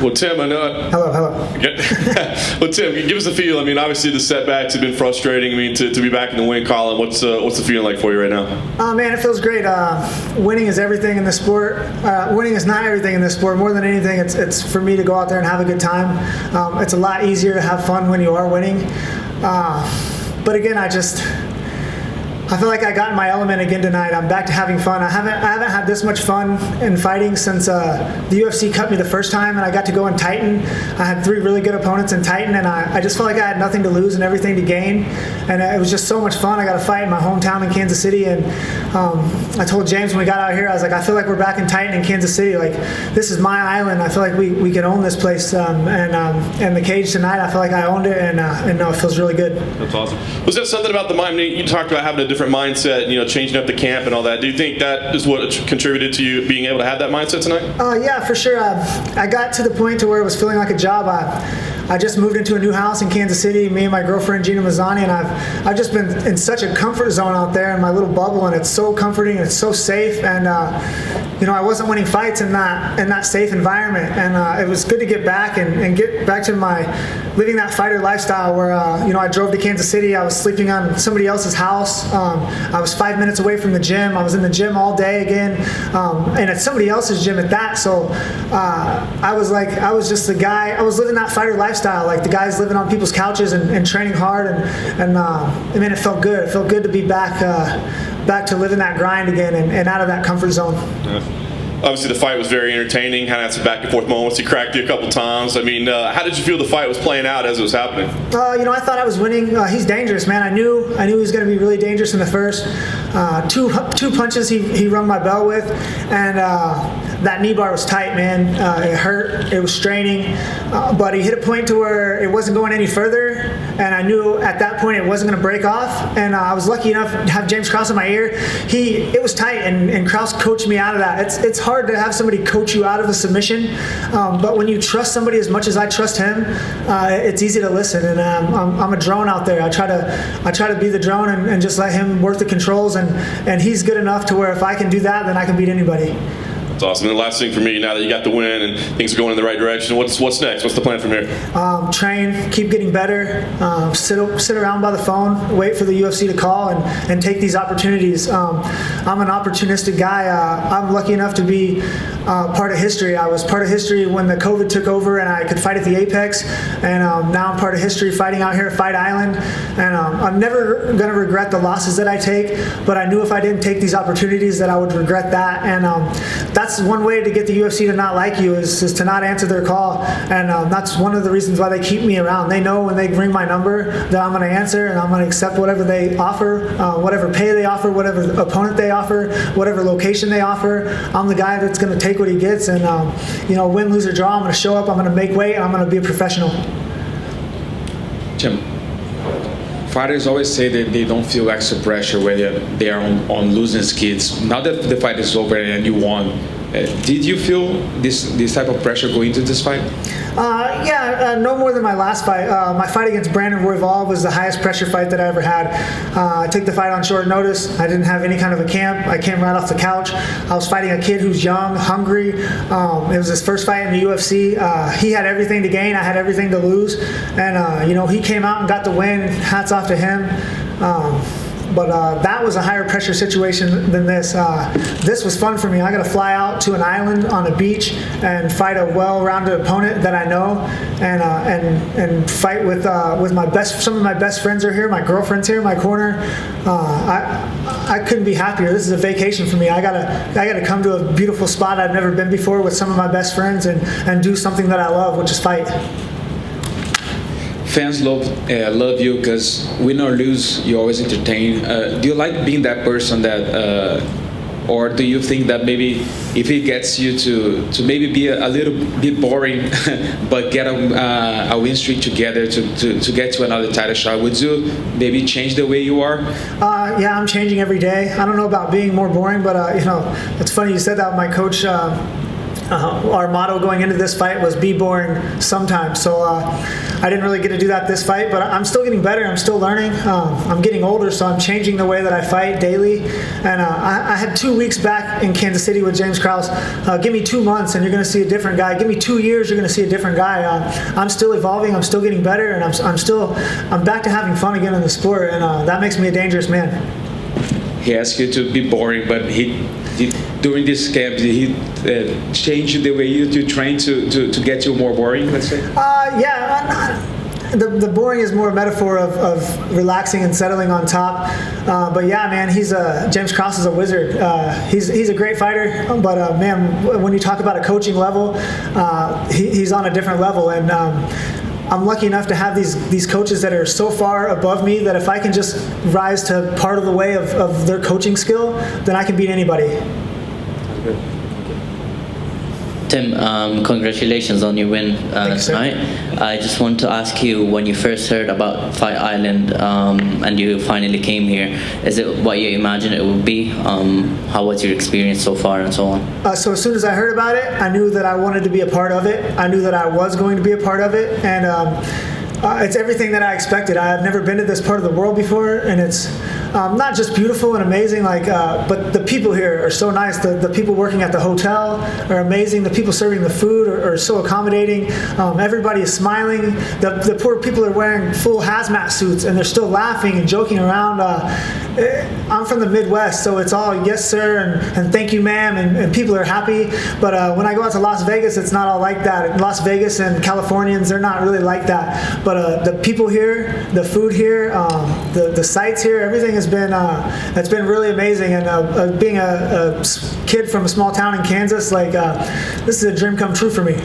Well, Tim, I know. Hello. Well, Tim, give us a feel. I mean, obviously the setbacks have been frustrating. I mean, to be back in the win column, what's the feeling like for you right now? Oh man, it feels great. Winning is everything in this sport. Winning is not everything in this sport. More than anything, it's for me to go out there and have a good time. It's a lot easier to have fun when you are winning. But again, I feel like I got in my element again tonight. I'm back to having fun. I haven't had this much fun in fighting since the UFC cut me the first time, and I got to go in Titan. I had 3 really good opponents in Titan, and I just felt like I had nothing to lose and everything to gain. And it was just so much fun. I got to fight in my hometown in Kansas City, and I told James when we got out here, I was like, I feel like we're back in Titan in Kansas City. Like, this is my island. I feel like we can own this place. And the cage tonight, I feel like I owned it, and no, it feels really good. That's awesome. Was that something about the mind? I mean, you talked about having a different mindset, changing up the camp and all that. Do you think that is what contributed to you being able to have that mindset tonight? Yeah, for sure. I got to the point to where it was feeling like a job. I just moved into a new house in Kansas City, me and my girlfriend Gina Mazzani, and I've just been in such a comfort zone out there in my little bubble, and it's so comforting and it's so safe. And I wasn't winning fights in that safe environment, and it was good to get back and get back to living that fighter lifestyle where I drove to Kansas City. I was sleeping on somebody else's house. I was 5 minutes away from the gym. I was in the gym all day again, and it's somebody else's gym at that. So I was just the guy. I was living that fighter lifestyle, like the guys living on people's couches and training hard, and man, it felt good. It felt good to be back to living that grind again and out of that comfort zone. Yeah. Obviously, the fight was very entertaining. Kind of had some back and forth moments. He cracked you a couple times. I mean, how did you feel the fight was playing out as it was happening? I thought I was winning. He's dangerous, man. I knew he was going to be really dangerous in the first. Two punches he rung my bell with, and that knee bar was tight, man. It hurt. It was straining, but he hit a point to where it wasn't going any further, and I knew at that point it wasn't going to break off. And I was lucky enough to have James Krause in my ear. It was tight, and Krause coached me out of that. It's hard to have somebody coach you out of a submission, but when you trust somebody as much as I trust him, it's easy to listen. And I'm a drone out there. I try to be the drone and just let him work the controls, and he's good enough to where if I can do that, then I can beat anybody. That's awesome. And the last thing for me, now that you got the win and things are going in the right direction, what's next? What's the plan from here? Train, keep getting better, sit around by the phone, wait for the UFC to call, and take these opportunities. I'm an opportunistic guy. I'm lucky enough to be part of history. I was part of history when the COVID took over and I could fight at the Apex, and now I'm part of history fighting out here at Fight Island. And I'm never going to regret the losses that I take, but I knew if I didn't take these opportunities that I would regret that. And that's one way to get the UFC to not like you is to not answer their call, and that's one of the reasons why they keep me around. They know when they ring my number that I'm going to answer, and I'm going to accept whatever they offer, whatever pay they offer, whatever opponent they offer, whatever location they offer. I'm the guy that's going to take what he gets, and win, lose, or draw, I'm going to show up, I'm going to make weight, and I'm going to be a professional. Jim, fighters always say that they don't feel extra pressure when they are on losing skids. Now that the fight is over and you won, did you feel this type of pressure going into this fight? No more than my last fight. My fight against Brandon Royval was the highest pressure fight that I ever had. I took the fight on short notice. I didn't have any kind of a camp. I came right off the couch. I was fighting a kid who's young, hungry. It was his first fight in the UFC. He had everything to gain. I had everything to lose. And, he came out and got the win. Hats off to him. But that was a higher pressure situation than this. This was fun for me. I got to fly out to an island on a beach and fight a well-rounded opponent that I know, and fight with some of my best friends are here. My girlfriend's here in my corner. I couldn't be happier. This is a vacation for me. I gotta come to a beautiful spot I've never been before with some of my best friends and do something that I love, which is fight. Fans love you because win or lose, you always entertain. Do you like being that person that, or do you think that maybe if it gets you to maybe be a little bit boring, but get a win streak together to get to another title shot, would you maybe change the way you are? I'm changing every day. I don't know about being more boring, but it's funny you said that. My coach Our motto going into this fight was be boring sometimes. So I didn't really get to do that this fight, but I'm still getting better. I'm still learning. I'm getting older, so I'm changing the way that I fight daily. And I had 2 weeks back in Kansas City with James Krause. Give me 2 months and you're going to see a different guy. Give me 2 years, you're going to see a different guy. I'm still evolving. I'm still getting better, and I'm back to having fun again in the sport, and that makes me a dangerous man. He asked you to be boring, but he during this camp, did he change the way you train to get you more boring, let's say? The boring is more a metaphor of relaxing and settling on top. But yeah, man, James Krause is a wizard. He's a great fighter, but man, when you talk about a coaching level, he's on a different level. And I'm lucky enough to have these coaches that are so far above me that if I can just rise to part of the way of their coaching skill, then I can beat anybody. Tim, congratulations on your win tonight. I just want to ask you, when you first heard about Fight Island and you finally came here, is it what you imagined it would be? How was your experience so far and so on? So as soon as I heard about it, I knew that I wanted to be a part of it. I knew that I was going to be a part of it, and it's everything that I expected. I have never been to this part of the world before, and it's not just beautiful and amazing, but the people here are so nice. The people working at the hotel are amazing. The people serving the food are so accommodating. Everybody is smiling. The poor people are wearing full hazmat suits, and they're still laughing and joking around. I'm from the Midwest, so it's all yes sir and thank you ma'am, and people are happy. But when I go out to Las Vegas, it's not all like that. Las Vegas and Californians, they're not really like that. But the people here, the food here, the sights here, everything has been it's been really amazing. And being a kid from a small town in Kansas, this is a dream come true for me.